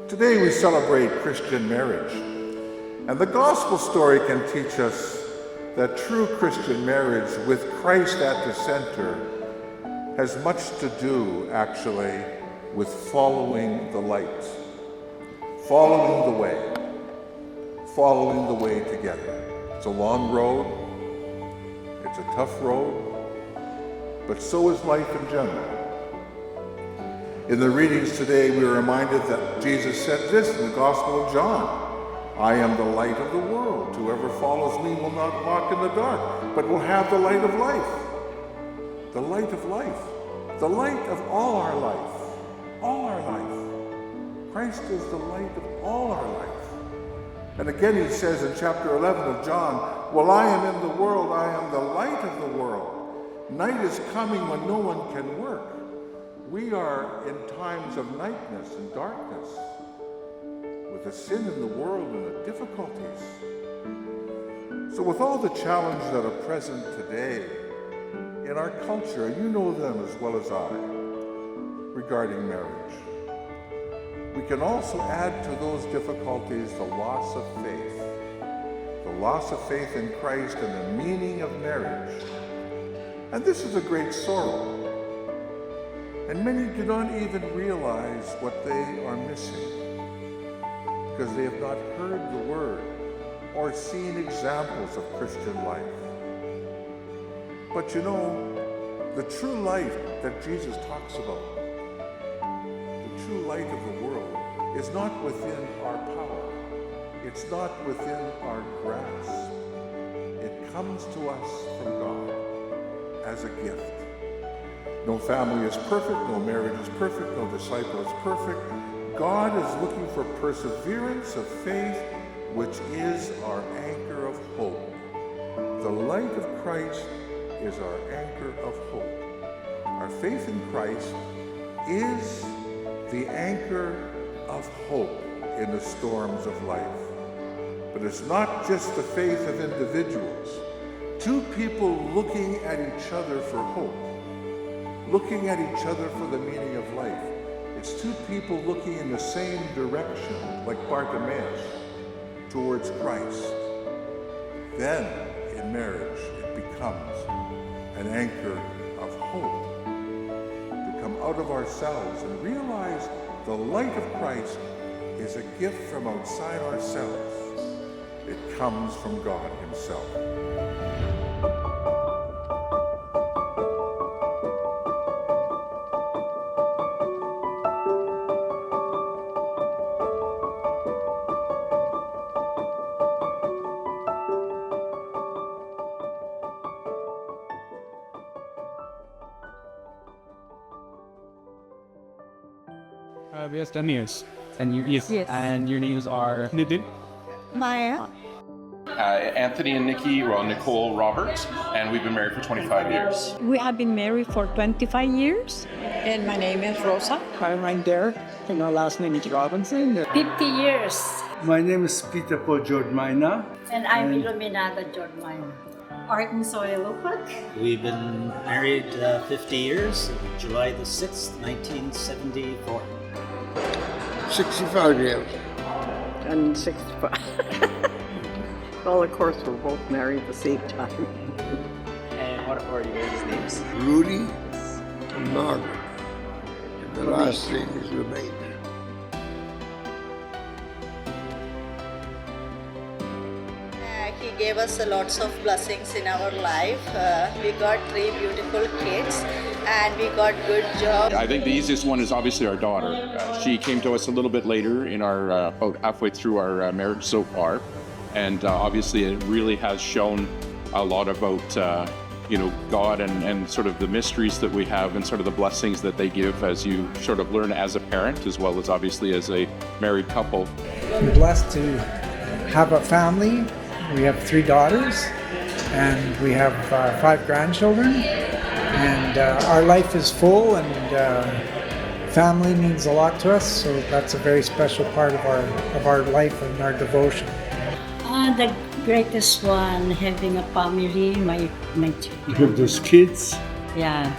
Today we celebrate Christian marriage, and the gospel story can teach us that true Christian marriage with Christ at the center has much to do, actually, with following the light, following the way together. It's a long road, it's a tough road, but so is life in general. In the readings today, we are reminded that Jesus said this in the Gospel of John, "I am the light of the world. Whoever follows me will not walk in the dark, but will have the light of life." The light of life. The light of all our life. All our life. Christ is the light of all our life. And again he says in chapter 11 of John, "Well, I am in the world, I am the light of the world. Night is coming when no one can work." We are in times of nightness and darkness, with the sin in the world and the difficulties. So with all the challenges that are present today in our culture, and you know them as well as I, regarding marriage, we can also add to those difficulties the loss of faith. The loss of faith in Christ and the meaning of marriage. And this is a great sorrow. And many do not even realize what they are missing because they have not heard the word or seen examples of Christian life. But you know, the true light that Jesus talks about, the true light of the world, is not within our power. It's not within our grasp. It comes to us from God as a gift. No family is perfect, no marriage is perfect, no disciple is perfect. God is looking for perseverance of faith, which is our anchor of hope. The light of Christ is our anchor of hope. Our faith in Christ is the anchor of hope in the storms of life. But it's not just the faith of individuals. Two people looking at each other for hope. Looking at each other for the meaning of life. It's two people looking in the same direction, like Bartimaeus, towards Christ. Then, in marriage, it becomes an anchor of hope. To come out of ourselves and realize the light of Christ is a gift from outside ourselves. It comes from God Himself. We have 10 years. 10 years. Yes. And your names are Nitin? Maya. Anthony and Nicole Roberts, and we've been married for 25 years. We have been married for 25 years. And my name is Rosa. I'm right there. And our last name is Robinson. 50 years. My name is Peter Po Jordmaina. And I'm Iluminada Jordmaina. Arton Soyalupag. We've been married 50 years, July the 6th, 1974. 65 years. I'm 65. Well, of course, we're both married at the same time. And what are your guys' names? Rudy and Margaret. And the last name is Lemaine. He gave us lots of blessings in our life. We got 3 beautiful kids and we got good jobs. I think the easiest one is obviously our daughter. She came to us a little bit later in our, about halfway through our marriage so far. And obviously it really has shown a lot about, God and sort of the mysteries that we have and sort of the blessings that they give as you sort of learn as a parent as well as obviously as a married couple. We're blessed to have a family. We have 3 daughters and we have 5 grandchildren. And our life is full and family means a lot to us. So that's a very special part of our life and our devotion. The greatest one, having a family, my You have those kids. yeah,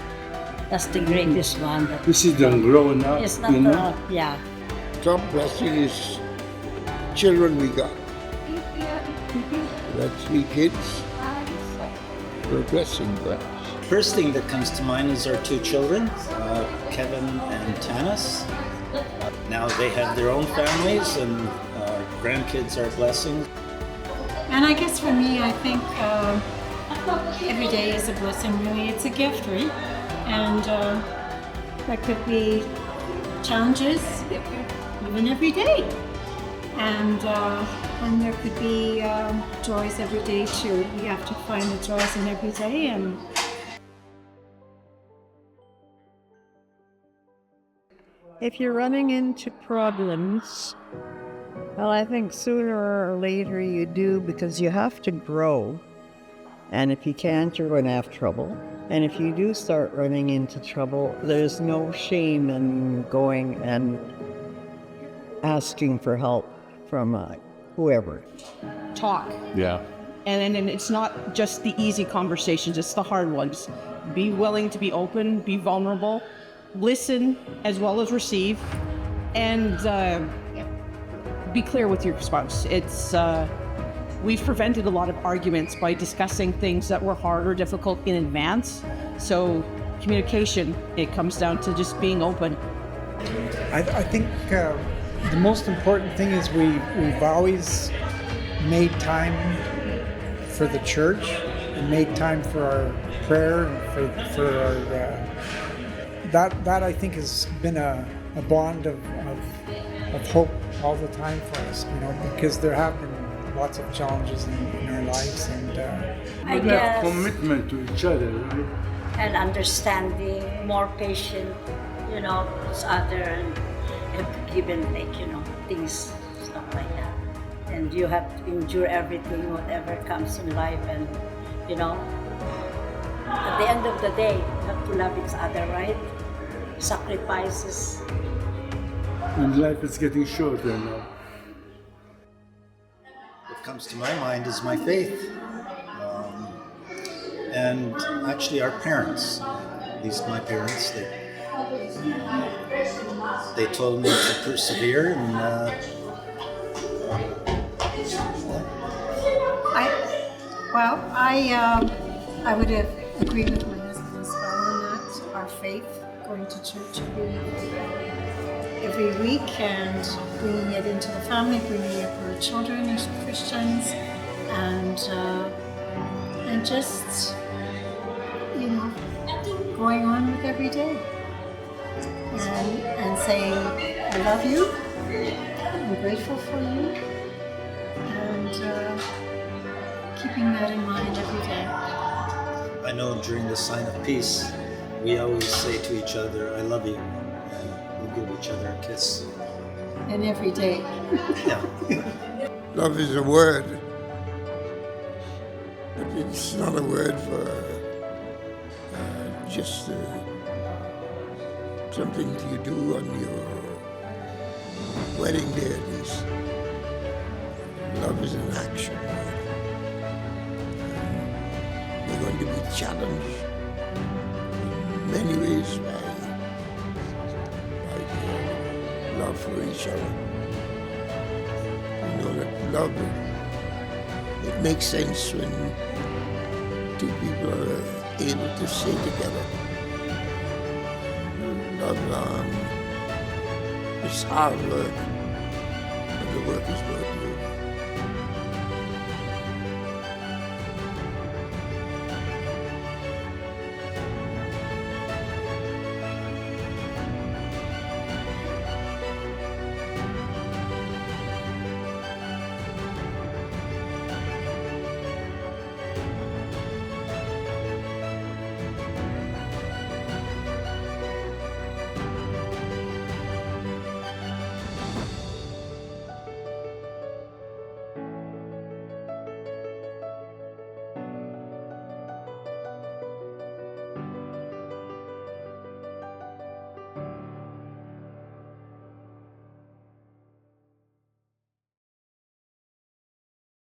that's the greatest one. You see them growing up, It's not you know? yeah. top blessing is children we got. We got 3 kids. We're a blessing, but First thing that comes to mind is our 2 children, Kevin and Tanis. Now they have their own families, and our grandkids are blessings. And I guess for me, I think every day is a blessing, really. It's a gift, right? And there could be challenges even every day. And there could be joys every day, too. We have to find the joys in every day. And If you're running into problems, well, I think sooner or later you do, because you have to grow. And if you can't, you're going to have trouble. And if you do start running into trouble, there's no shame in going and asking for help from whoever. Talk. Yeah. And it's not just the easy conversations, it's the hard ones. Be willing to be open, be vulnerable, listen as well as receive, and be clear with your response. It's we've prevented a lot of arguments by discussing things that were hard or difficult in advance. So communication, it comes down to just being open. I think the most important thing is we've always made time for the church and made time for our prayer and for our that I think has been a bond of hope all the time for us, because there have been lots of challenges in our lives, and I guess commitment to each other, right? and understanding, more patient, each other, and have to give and take, things, stuff like that. And you have to endure everything, whatever comes in life, and at the end of the day, you have to love each other, right? Sacrifices. And life is getting shorter now. What comes to my mind is my faith. And actually our parents, at least my parents, they told me to persevere, and I would have agreed with my husband as well on that. Our faith, going to church every week and bringing it into the family, bringing it for our children as Christians, and just going on with every day and saying I love you, I'm grateful for you, and keeping that in mind every day. I know during the sign of peace, we always say to each other, I love you, and we give each other a kiss. And every day. Yeah. Love is a word, but it's not a word for just something you do on your wedding day, at least. Love is an action word. We're going to be challenged in many ways by the love for each other. You know that love, it makes sense when two people are able to stay together. Love, it's hard work, but the work is worth it.